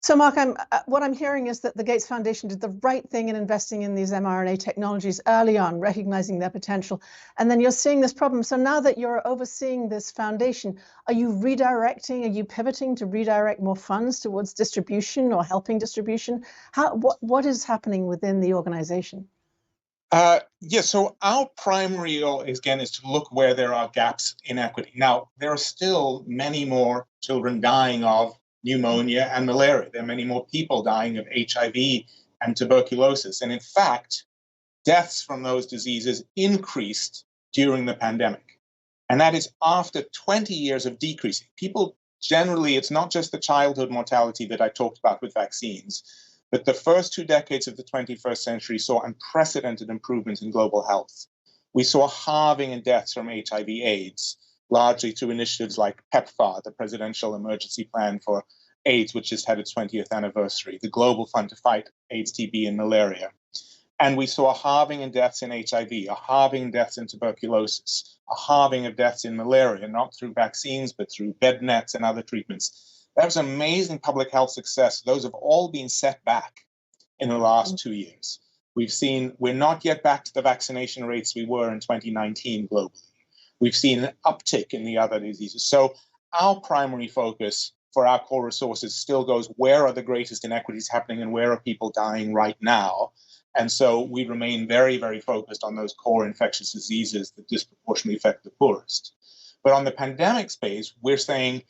So, Mark, what I'm hearing is that the Gates Foundation did the right thing in investing in these mRNA technologies early on, recognizing their potential. And then you're seeing this problem. So now that you're overseeing this foundation, are you redirecting, are you pivoting to redirect more funds towards distribution or helping distribution? What is happening within the organization? So our primary goal, again, is to look where there are gaps in equity. Now, there are still many more children dying of pneumonia and malaria. There are many more people dying of HIV and tuberculosis. And in fact, deaths from those diseases increased during the pandemic. And that is after 20 years of decreasing. People generally, it's not just the childhood mortality that I talked about with vaccines, but the first 2 decades of the 21st century saw unprecedented improvements in global health. We saw a halving in deaths from HIV/AIDS, largely through initiatives like PEPFAR, the Presidential Emergency Plan for AIDS, which just had its 20th anniversary, the Global Fund to Fight AIDS, TB, and Malaria. And we saw a halving in deaths in HIV, a halving in deaths in tuberculosis, a halving of deaths in malaria, not through vaccines, but through bed nets and other treatments. That was amazing public health success. Those have all been set back in the last 2 years. We're not yet back to the vaccination rates we were in 2019 globally. We've seen an uptick in the other diseases. So our primary focus for our core resources still goes, where are the greatest inequities happening and where are people dying right now? And so we remain very, very focused on those core infectious diseases that disproportionately affect the poorest. But on the pandemic space, we're saying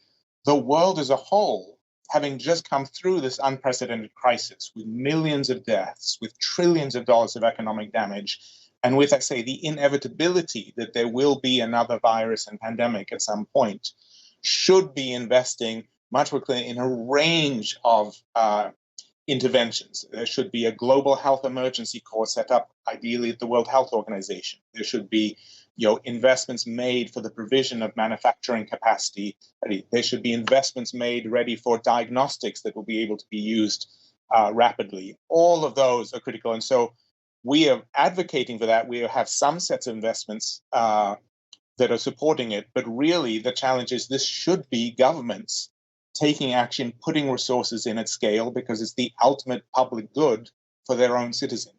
the world as a whole, having just come through this unprecedented crisis with millions of deaths, with trillions of dollars of economic damage, and with, I say, the inevitability that there will be another virus and pandemic at some point, should be investing much more clearly in a range of interventions. There should be a global health emergency corps set up, ideally at the World Health Organization. There should be investments made for the provision of manufacturing capacity. There should be investments made ready for diagnostics that will be able to be used rapidly. All of those are critical. And so we are advocating for that. We have some sets of investments that are supporting it. But really, the challenge is this should be governments taking action, putting resources in at scale, because it's the ultimate public good for their own citizens.